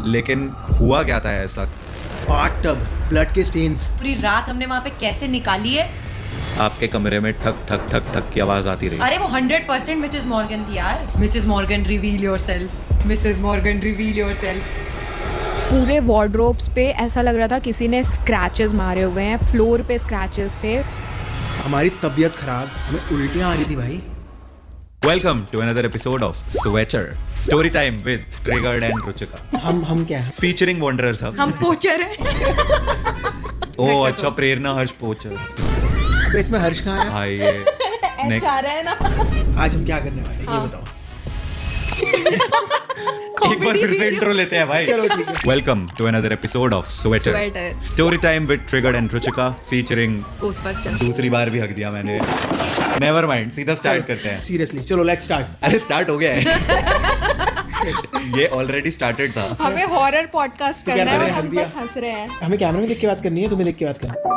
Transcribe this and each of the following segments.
लेकिन हुआ क्या था ऐसा? बाथटब, ब्लड के स्टेन्स। पूरी रात हमने वहाँ पे कैसे निकाली है। आपके कमरे में ठक ठक ठक ठक की आवाज आती रही। अरे वो 100% मिसेस मॉर्गन थी यार। Mrs Morgan reveal yourself, Mrs Morgan reveal yourself. पूरे वार्डरोब्स पे ऐसा लग रहा था किसी ने स्क्रैचेस मारे हुए हैं, फ्लोर पे स्क्रैचेस थे। हमारी तबीयत खराब, हमें उल्टियाँ आ रही थी भाई। Welcome to another episode of Sweater Story Time with Triggered and Ruchika. हम क्या है? Featuring Wanderers Hub. हम पोचर हैं। ओह अच्छा, प्रेरणा हर्ष पोचर। तो इसमें हर्ष कहाँ है? हाँ ये एच आ रहा है ना। आज हम क्या करने वाले हैं ये बताओ। एक बार फिर से इंट्रो लेते हैं भाई। चलो ठीक है। Welcome to another episode of Sweater Story Time with Triggered and Ruchika featuring Ghostbusters। दूसरी बार भी हक दिया मैंने। Never mind, सीधा स्टार्ट करते हैं। सीरियसली चलो लेट्स स्टार्ट। अरे स्टार्ट हो गया है। ये ऑलरेडी स्टार्टेड था। हमें हॉरर पॉडकास्ट तो क्या करना है करें, और हम हक दिया? बस हंस रहे हैं। हमें कैमरे में देख के बात करनी है, तुम्हें देख के बात करना है।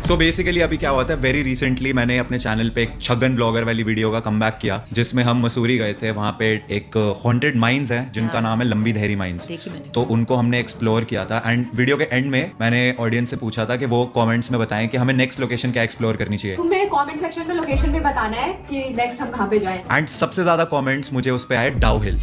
सो बेसिकली अभी क्या हुआ था, वेरी रिसेंटली मैंने अपने चैनल पे एक छगन ब्लॉगर वाली वीडियो का कमबैक किया, जिसमें हम मसूरी गए थे। वहाँ पे एक हॉन्टेड माइंस है जिनका नाम है लंबी धैरी माइंस। तो उनको हमने एक्सप्लोर किया था एंड वीडियो के एंड में मैंने ऑडियंस से पूछा था कि वो कमेंट्स में बताएं कि हमें नेक्स्ट लोकेशन क्या एक्सप्लोर करनी चाहिए। तुम्हें कमेंट सेक्शन में लोकेशन में बताना है कि नेक्स्ट हम कहाँ पे जाएं। एंड सबसे ज्यादा कमेंट्स मुझे उस पे आए डाउ हिल,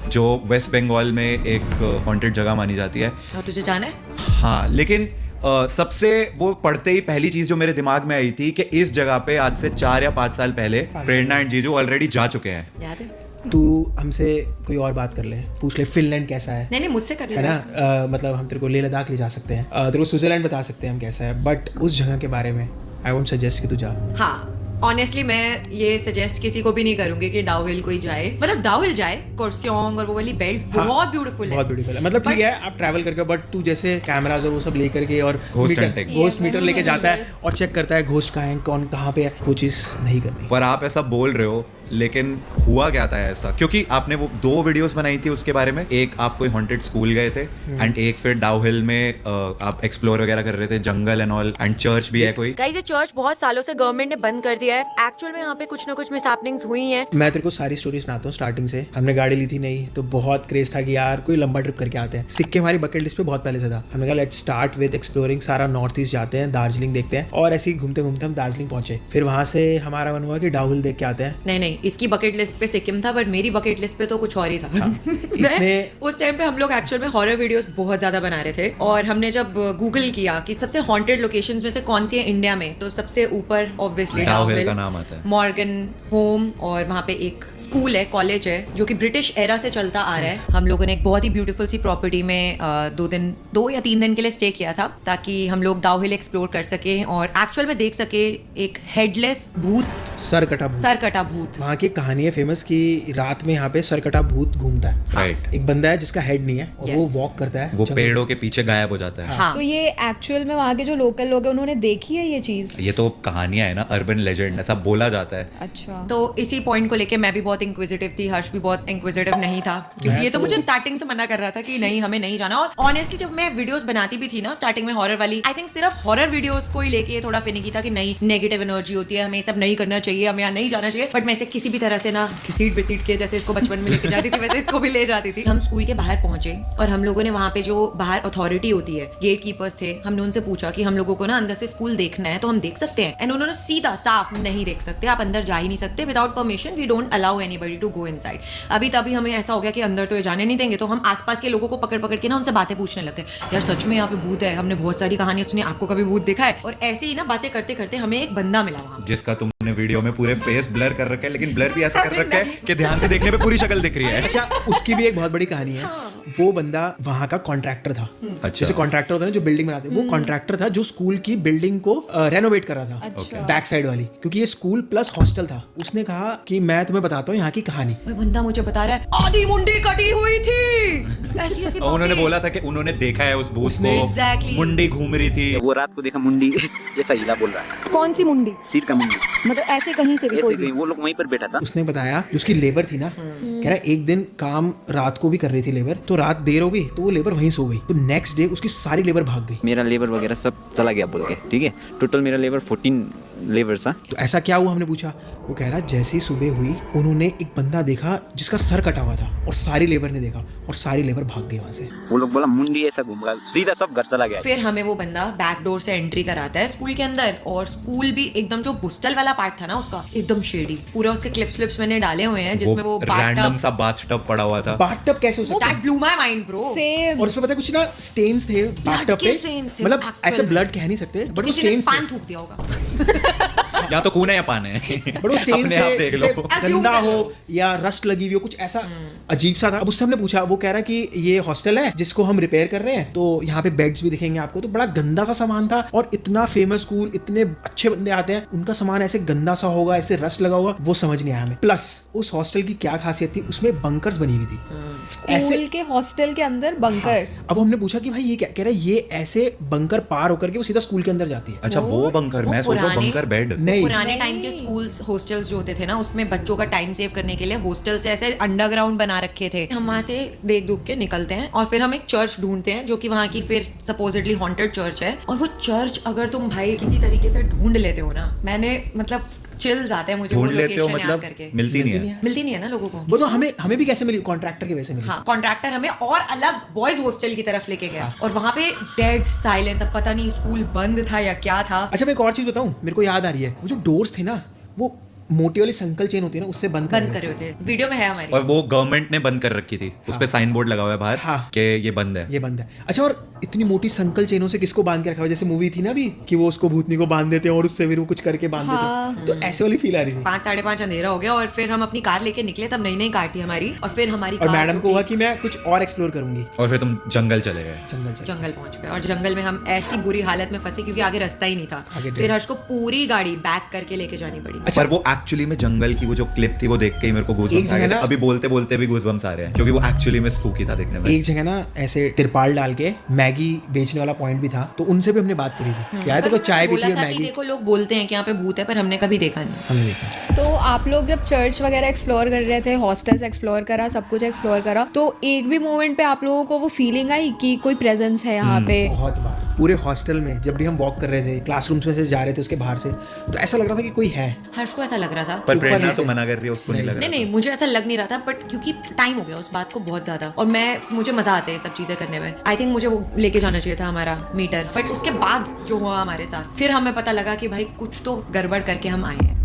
जो वेस्ट बंगाल में एक हॉन्टेड जगह मानी जाती है। और तुझे जाना है? हाँ, लेकिन सबसे वो पढ़ते ही पहली चीज जो मेरे दिमाग में आई थी कि इस जगह पे आज से 4 या 5 साल पहले प्रेरणा एंड जीजू ऑलरेडी जा चुके हैं। याद है? तू हमसे कोई और बात कर ले, पूछ ले फिनलैंड कैसा है। नहीं मुझसे कर है ना, मतलब हम तेरे को लेह लद्दाख ले जा सकते हैं, तेरे को स्विट्जरलैंड बता सकते हैं हम कैसा है, बट उस जगह के बारे में आई वोंट सजेस्ट कि तू जा। हाँ ऑनेस्टली मैं ये सजेस्ट किसी को भी नहीं करूंगी कि डाउ हिल कोई जाए। मतलब डाउ हिल जाए, कोर्सियोंग और वो वाली बेल्ट बहुत ब्यूटीफुल है, बहुत ब्यूटीफुल है। मतलब ठीक है आप ट्रैवल करके, बट तू जैसे कैमराज और वो सब लेकर के और घोस्ट मीटर लेके जाता है और चेक करता है घोस्ट कहाँ है, कौन कहाँ पे है, वो चीज़ नहीं करनी। पर आप ऐसा बोल रहे हो, लेकिन हुआ क्या था ऐसा? क्योंकि आपने वो 2 वीडियोस बनाई थी उसके बारे में। एक आप कोई हॉन्टेड स्कूल गए थे एंड एक फिर डाउ हिल में आप एक्सप्लोर वगैरह कर रहे थे, jungle and all, and church भी है कोई। गाइस ये चर्च बहुत सालों से गवर्नमेंट ने बंद कर दिया है। एक्चुअल में यहाँ पे कुछ ना कुछ मिसहैपनिंग्स हुई हैं। मैं तेरे को सारी स्टोरी सुनाता हूँ स्टार्टिंग से। हमने गाड़ी ली थी नहीं, तो बहुत क्रेज था कि यार कोई लंबा ट्रिप करके आते हैं। सिक्के हमारी बकेट लिस्ट पे बहुत पहले से था। हमने कहा लेट्स स्टार्ट विद एक्सप्लोरिंग, सारा नॉर्थ ईस्ट जाते हैं, दार्जिलिंग देखते हैं, और ऐसे ही घूमते घूमते हम दार्जिलिंग पहुंचे। फिर वहां से हमारा मन हुआ कि डाउ हिल देख के आते हैं। नहीं इसकी बकेट लिस्ट पे सिक्किम था, बट मेरी बकेट लिस्ट पे तो कुछ और ही था। इसने उस टाइम पे हम लोग एक्चुअल में हॉरर वीडियोस बहुत ज्यादा बना रहे थे, और हमने जब गूगल किया कि सबसे हॉन्टेड लोकेशंस में से कौन सी है इंडिया में, तो सबसे ऊपर ऑब्वियसली डाउ हिल का नाम आता है, मॉर्गन होम, और वहाँ पे एक स्कूल है, कॉलेज है, जो कि ब्रिटिश एरा से चलता आ रहा है। हम लोगों ने एक बहुत ही ब्यूटीफुल सी प्रॉपर्टी में 2 या 3 दिन के लिए स्टे किया था, ताकि हम लोग डाउ हिल एक्सप्लोर कर सके और एक्चुअल में देख सके एक हेडलेस भूत, सरकटा भूत। वहाँ की कहानी है फेमस कि रात में यहाँ पे सरकटा भूत घूमता है। राइट। एक बंदा है जिसका हेड नहीं है और वो वॉक करता है, वो पेड़ों के पीछे गायब हो जाता है। हाँ। तो ये एक्चुअल में वहाँ के जो लोकल लोग हैं उन्होंने देखी है ये चीज? ये तो कहानियां है ना, अर्बन लेजेंड, ऐसा बोला जाता है। अच्छा। तो इसी पॉइंट को लेके मैं भी बहुत इंक्विजिटिव थी, हर्ष भी बहुत इंक्विजिटिव नहीं था, क्योंकि ये तो मुझे स्टार्टिंग से मना कर रहा था कि नहीं हमें नहीं जाना। और ऑनेस्टली जब मैं वीडियोस बनाती भी थी ना स्टार्टिंग में हॉरर वाली, आई थिंक सिर्फ हॉरर वीडियोस को ही लेके थोड़ा फिनिकी था कि नहीं नेगेटिव एनर्जी होती है, हमें सब नहीं करना चाहिए, हमें यहाँ नहीं जाना चाहिए। बट मैं इसे किसी भी तरह से ना घसीट के, जैसे इसको बचपन में लेके जाती थी वैसे इसको भी ले जाती थी। हम स्कूल के बाहर पहुंचे और हम लोगों ने वहाँ पे जो बाहर अथॉरिटी होती है, गेट कीपर्स थे, हमने उनसे पूछा कि हम लोगों को ना अंदर से स्कूल देखना है तो हम देख सकते हैं। एंड उन्होंने सीधा साफ नहीं देख सकते, आप अंदर जा ही नहीं सकते, without permission we don't allow anybody to go inside. अभी तभी हमें ऐसा हो गया कि अंदर तो ये जाने नहीं देंगे, तो हम आसपास के लोगों को पकड़ के ना उनसे बातें पूछने लगे, यार सच में यहाँ पे भूत है, हमने बहुत सारी कहानियां सुनी, आपको कभी भूत देखा है? और ऐसे ही ना बातें करते करते हमें एक बंदा मिला वहाँ, जिसका तुमने वीडियो में पूरे फेस ब्लर कर रखा है, लेकिन ब्लर भी ऐसा कर रखा है कि ध्यान से देखने पे पूरी शक्ल दिख रही है। अच्छा, उसकी भी एक बहुत बड़ी कहानी है। वो बंदा वहाँ का कॉन्ट्रैक्टर था। अच्छा। जैसे कॉन्ट्रैक्टर होता है ना जो बिल्डिंग बनाते हैं, वो कॉन्ट्रैक्टर था जो स्कूल की बिल्डिंग को रेनोवेट कर रहा था। अच्छा। बैक साइड वाली, क्योंकि ये स्कूल प्लस हॉस्टल था। उसने कहा कि मैं तुम्हें बताता हूँ यहाँ की कहानी। वो बंदा मुझे बता रहा है आधी मुंडी कटी हुई थी, ऐसी ऐसी और उन्होंने बातें। बोला था कि उन्होंने देखा है उस भूत को, Exactly। मुंडी घूम रही थी। वो रात को देखा मुंडी जैसा हिला बोल रहा है। कौन सी मुंडी? सीट का मुंडी, मतलब ऐसे कहीं से भी ऐसे कोई कहीं वो लोग वहीं पर बैठा था। उसने बताया जो उसकी लेबर थी ना, कह रहा एक दिन काम रात को भी कर रही थी लेबर, तो रात देर हो गई तो वो लेबर वहीं सो गई, तो नेक्स्ट डे उसकी सारी लेबर भाग गई। मेरा लेबर वगैरह सब चला गया बोल के, ठीक है। टोटल मेरा लेबर 14 लेबर था। तो ऐसा क्या हुआ हमने पूछा, वो कह रहा जैसे ही सुबह हुई उन्होंने एक बंदा देखा जिसका सर कटा हुआ था और सारी लेबर ने देखा और सारी लेबर भाग गई वहां से। वो लोग बोला मुंडी ऐसा घूम गया, सीधा सब घर चला गया। फिर हमें वो बंदा बैक डोर से एंट्री कराता है स्कूल के अंदर, और स्कूल भी एकदम जो बुस्टल वाला पार्ट था ना उसका एकदम शेडी, पूरा उसके क्लिप्स मैंने डाले हुए हैं जिसमें वो रैंडम सा बाथटब पड़ा हुआ था। बाथटब कैसे हो सकता है? That blue my mind bro. Same. और उसमें पता है कुछ ना स्टेन्स थे बाथटब के पे, stains थे, मतलब actual ऐसे में। ब्लड कह नहीं सकते बट वो किसी ने स्टेन्स पान थे। थूक दिया होगा। या तो खून है या पान है। बट वो स्टेन्स अपने आप थे, देख जैसे लो। गंदा हो या रस्ट लगी हुई हो, कुछ ऐसा अजीब सा था। अब उससे हमने पूछा, वो कह रहा कि ये हॉस्टल है जिसको हम रिपेयर कर रहे हैं, तो यहाँ पे बेड्स भी दिखेंगे आपको। तो बड़ा गंदा सा सामान था, और इतना फेमस स्कूल, इतने अच्छे बंदे आते हैं, उनका सामान ऐसे गंदा सा होगा, ऐसे रस्ट लगा होगा, वो समझ नहीं आया हमें। प्लस उस हॉस्टल की क्या खासियत थी, उसमें बंकर्स बनी हुई थी स्कूल के हॉस्टल के अंदर बंकर्स। अब हमने पूछा कि भाई ये क्या कह रहा है, ये ऐसे बंकर पार होकर के वो सीधा स्कूल के अंदर जाती है। अच्छा वो बंकर, मैं सोच रहा हूँ बंकर बेड। नहीं, पुराने टाइम के स्कूल्स हॉस्टल्स जो होते थे ना, उसमें बच्चों का टाइम सेव करने के लिए हॉस्टल से ऐसे अंडरग्राउंड बना रखे थे। हम वहाँ से देख दुख के निकलते हैं और फिर हम एक चर्च ढूंढते हैं जो कि वहाँ की फिर सपोजिटली हॉन्टेड चर्च है। और वो चर्च अगर तुम भाई किसी तरीके से ढूंढ लेते हो ना, मैंने मतलब चिल्स आते हैं मुझे वो ढूंढ लेते हो लोकेशन याद मतलब करके। मिलती नहीं है। मिलती नहीं है ना लोगों को। वो तो हमें भी कैसे मिली, कॉन्ट्रैक्टर की वजह से मिली। हाँ, कॉन्ट्रैक्टर हमें और अलग बॉयज हॉस्टल की तरफ लेके गया, और वहाँ पे डेड साइलेंस। अब पता नहीं स्कूल बंद था या क्या था। अच्छा मैं एक और चीज बताऊं, मेरे को याद आ रही है, वो जो डोर्स थे ना, वो मोटी वाली संकल चेन होती है ना, उससे बंद कर रहे थे। वीडियो में है हमारी। और वो गवर्नमेंट ने बंद कर रखी थी, उस पे साइन बोर्ड लगा हुआ है बाहर हाँ। कि ये बंद है। ये बंद है। अच्छा, और इतनी मोटी संकल चेनों से किसको बांध के रखा हुआ है? जैसे मूवी थी ना अभी कि वो उसको भूतनी को बांध देते हैं और उससे फिर वो कुछ करके बांध देते हैं, तो ऐसे वाली फील आ रही थी। 5 साढ़े 5 अंधेरा हो गया और फिर हम अपनी कार लेके निकले, तब नई कार थी हमारी, और फिर हमारी और कार मैडम जो को थी, हुआ कि मैं कुछ और एक्सप्लोर करूंगी, और फिर तुम जंगल चले गए। जंगल पहुंच गए। और जंगल में हम ऐसी बुरी हालत में फंसे क्योंकि आगे रास्ता ही नहीं था। आगे फिर हर्ष को पूरी गाड़ी बैक करके लेके जानी पड़ी। पर वो एक्चुअली में जंगल की वो जो क्लिप थी वो देख के ही मेरे को एक गूज़बम्स आ जगह गए थे। ना- अभी बोलते बोलते भी गूज़बम्स आ रहे हैं, क्योंकि वो एक्चुअली में स्पूकी था देखने में। एक जगह ना ऐसे तिरपाल डाल के मैगी बेचने वाला पॉइंट भी था, तो उनसे भी हमने बात करी थी, क्या है, तो पर चाय भी बोला थी और था कि मैगी देखो लोग बोलते हैं कि यहाँ पे भूत है, पर हमने कभी देखा नहीं। हमने देखा। तो आप लोग जब चर्च वगैरह एक्सप्लोर कर रहे थे, हॉस्टल्स एक्सप्लोर करा, सब कुछ एक्सप्लोर करा, तो एक भी मोमेंट पे आप लोगों को वो फीलिंग आई कि कोई प्रेजेंस है यहाँ पे? बहुत बार पूरे हॉस्टल में जब भी हम वॉक कर रहे थे, क्लासरूम्स में से जा रहे थे उसके बाहर से, तो ऐसा लग रहा था कि कोई है। हर्ष को ऐसा लग रहा था। पर ऊपर प्रेरणा नीचे। तो मना कर रही है, उसको नहीं लग रहा नहीं, मुझे ऐसा लग नहीं रहा था, बट क्योंकि टाइम हो गया उस बात को बहुत ज्यादा, और मुझे मजा आता है ये सब चीजें करने में। आई थिंक मुझे वो लेके जाना चाहिए था हमारा मीटर, बट उसके बाद जो हुआ हमारे साथ, फिर हमें पता लगा कि भाई कुछ तो गड़बड़ करके हम आए हैं।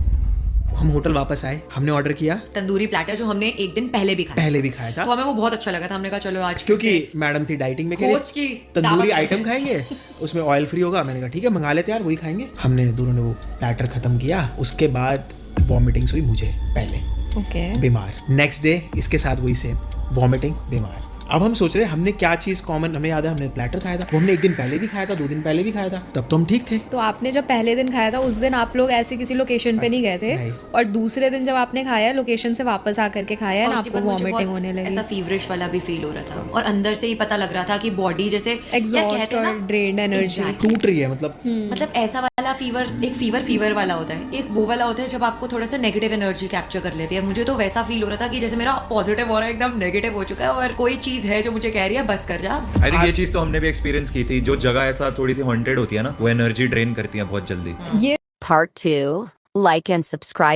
हम होटल वापस आए, हमने ऑर्डर किया, तंदूरी प्लेटर जो हमने एक दिन पहले भी खाया था, तो हमें वो बहुत अच्छा लगा था। हमने कहा चलो आज फिर क्योंकि से मैडम थी डाइटिंग में, होस्ट की तंदूरी दावत आइटम में। खाएंगे, उसमें ऑयल फ्री होगा। मैंने कहा ठीक है मंगा लेते यार, वही खाएंगे। हमने दोनों ने वो प्लेटर खत्म किया, उसके बाद वॉमिटिंग्स हुई मुझे पहले, ओके। बीमार। नेक्स्ट डे इसके साथ वही सेम, वॉमिटिंग, बीमार। अब हम सोच रहे हैं हमने क्या चीज कॉमन, हमें याद है हमने प्लेटर खाया था, वो हमने एक दिन पहले भी खाया था, 2 दिन पहले भी खाया था, तब तो हम ठीक थे। तो आपने जब पहले दिन खाया था उस दिन आप लोग ऐसे किसी लोकेशन पे नहीं गए थे, नहीं। और दूसरे दिन जब आपने खाया लोकेशन से वापस आकर के खाया है और ना, उसके आपको बाद मुझे वॉमिटिंग बहुत होने लगी, ऐसा फीवरिश वाला भी फील हो रहा था, और अंदर से ही पता लग रहा था कि बॉडी जैसे क्या एग्जॉस्ट कहते हैं और ना, ड्रेन्ड एनर्जी। Exactly. टूट रही है मतलब। मतलब ऐसा वाला फीवर, एक फीवर वाला होता है, एक वो वाला होता है जब आपको थोड़ा सा नेगेटिव एनर्जी कैप्चर कर लेती है। मुझे तो वैसा फील हो रहा था कि जैसे मेरा पॉजिटिव हो रहा है एकदम नेगेटिव हो चुका है, और कोई चीज है जो मुझे कह रही है बस कर जा। आई थिंक ये चीज तो हमने भी एक्सपीरियंस की थी। जो जगह ऐसा थोड़ी सी हॉन्टेड होती है ना, वो एनर्जी ड्रेन करती है बहुत जल्दी। ये Part 2. Like and subscribe.